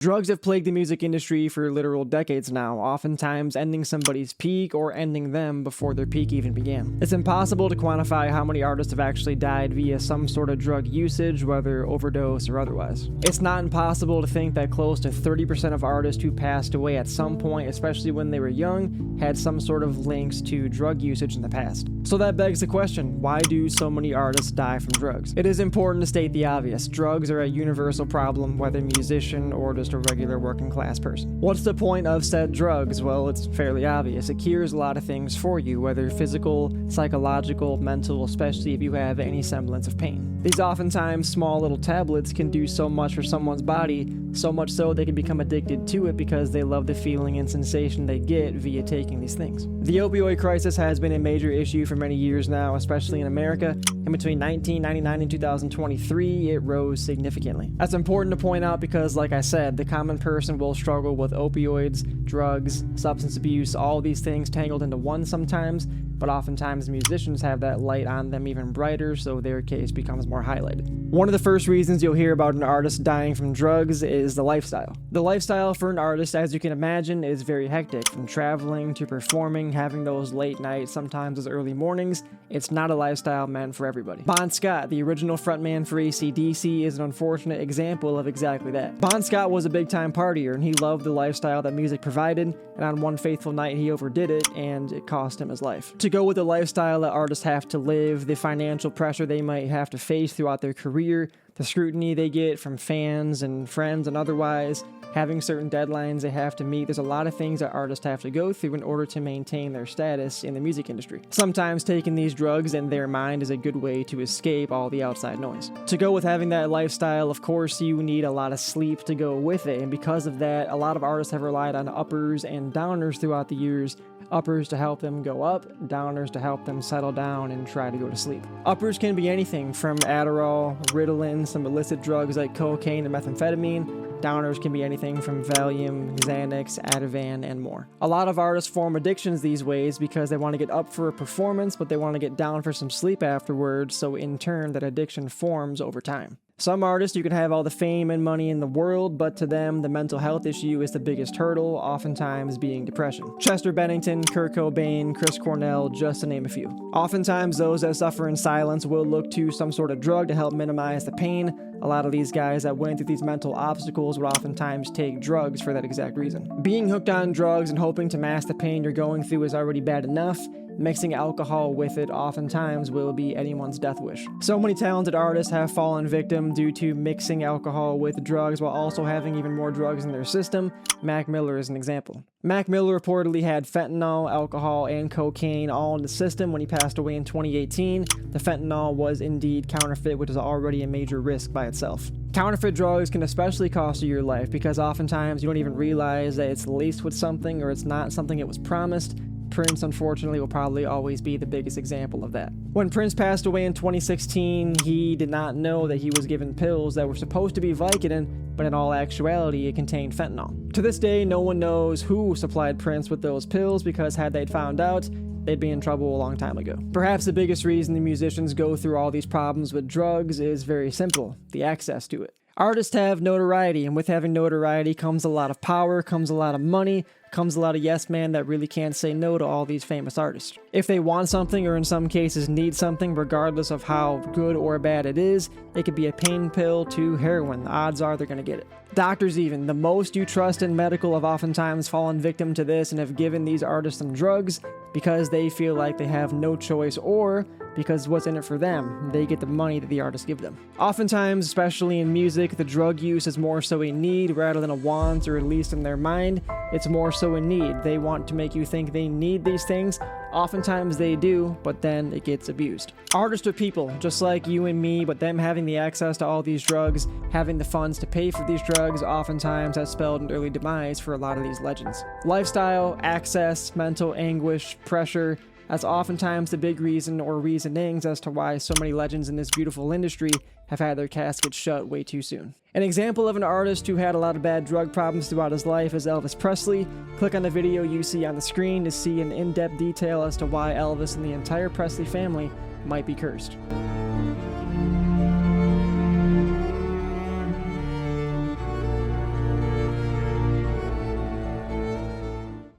Drugs have plagued the music industry for literal decades now, oftentimes ending somebody's peak or ending them before their peak even began. It's impossible to quantify how many artists have actually died via some sort of drug usage, whether overdose or otherwise. It's not impossible to think that close to 30% of artists who passed away at some point, especially when they were young, had some sort of links to drug usage in the past. So that begs the question, why do so many artists die from drugs? It is important to state the obvious. Drugs are a universal problem, whether musician or just a regular working class person. What's the point of said drugs? Well, it's fairly obvious. It cures a lot of things for you, whether physical, psychological, mental, especially if you have any semblance of pain. These oftentimes small little tablets can do so much for someone's body, so much so they can become addicted to it because they love the feeling and sensation they get via taking these things. The opioid crisis has been a major issue for many years now, especially in America, and between 1999 and 2023, it rose significantly. That's important to point out because, like I said, the common person will struggle with opioids, drugs, substance abuse, all these things tangled into one sometimes, but oftentimes musicians have that light on them even brighter, so their case becomes more highlighted. One of the first reasons you'll hear about an artist dying from drugs is the lifestyle. The lifestyle for an artist, as you can imagine, is very hectic. From traveling to performing, having those late nights, sometimes those early mornings, it's not a lifestyle meant for everybody. Bon Scott, the original frontman for AC/DC, is an unfortunate example of exactly that. Bon Scott was a big-time partier, and he loved the lifestyle that music provided, and on one fateful night he overdid it, and it cost him his life. To go with the lifestyle that artists have to live, the financial pressure they might have to face throughout their career, the scrutiny they get from fans and friends and otherwise, having certain deadlines they have to meet, there's a lot of things that artists have to go through in order to maintain their status in the music industry. Sometimes taking these drugs in their mind is a good way to escape all the outside noise. To go with having that lifestyle, of course, you need a lot of sleep to go with it, and because of that, a lot of artists have relied on uppers and downers throughout the years. Uppers to help them go up, downers to help them settle down and try to go to sleep. Uppers can be anything from Adderall, Ritalin, some illicit drugs like cocaine and methamphetamine. Downers can be anything from Valium, Xanax, Ativan, and more. A lot of artists form addictions these ways because they want to get up for a performance, but they want to get down for some sleep afterwards, so in turn that addiction forms over time. Some artists, you can have all the fame and money in the world, but to them, the mental health issue is the biggest hurdle, oftentimes being depression. Chester Bennington, Kurt Cobain, Chris Cornell, just to name a few. Oftentimes, those that suffer in silence will look to some sort of drug to help minimize the pain. A lot of these guys that went through these mental obstacles would oftentimes take drugs for that exact reason. Being hooked on drugs and hoping to mask the pain you're going through is already bad enough. Mixing alcohol with it oftentimes will be anyone's death wish. So many talented artists have fallen victim due to mixing alcohol with drugs while also having even more drugs in their system. Mac Miller is an example. Mac Miller reportedly had fentanyl, alcohol, and cocaine all in the system when he passed away in 2018. The fentanyl was indeed counterfeit, which is already a major risk by itself. Counterfeit drugs can especially cost you your life because oftentimes you don't even realize that it's laced with something or it's not something it was promised. Prince, unfortunately, will probably always be the biggest example of that. When Prince passed away in 2016, he did not know that he was given pills that were supposed to be Vicodin, but in all actuality, it contained fentanyl. To this day, no one knows who supplied Prince with those pills because had they found out, they'd be in trouble a long time ago. Perhaps the biggest reason the musicians go through all these problems with drugs is very simple: the access to it. Artists have notoriety, and with having notoriety comes a lot of power, comes a lot of money, comes a lot of yes men that really can't say no to all these famous artists. If they want something, or in some cases need something, regardless of how good or bad it is, it could be a pain pill to heroin. The odds are they're going to get it. Doctors even, the most you trust in medical, have oftentimes fallen victim to this and have given these artists some drugs because they feel like they have no choice, or because what's in it for them? They get the money that the artists give them. Oftentimes, especially in music, the drug use is more so a need rather than a want, or at least in their mind, it's more so a need. They want to make you think they need these things. Oftentimes they do, but then it gets abused. Artists are people, just like you and me, but them having the access to all these drugs, having the funds to pay for these drugs, oftentimes has spelled an early demise for a lot of these legends. Lifestyle, access, mental anguish, pressure, that's oftentimes the big reason or reasonings as to why so many legends in this beautiful industry have had their caskets shut way too soon. An example of an artist who had a lot of bad drug problems throughout his life is Elvis Presley. Click on the video you see on the screen to see an in-depth detail as to why Elvis and the entire Presley family might be cursed.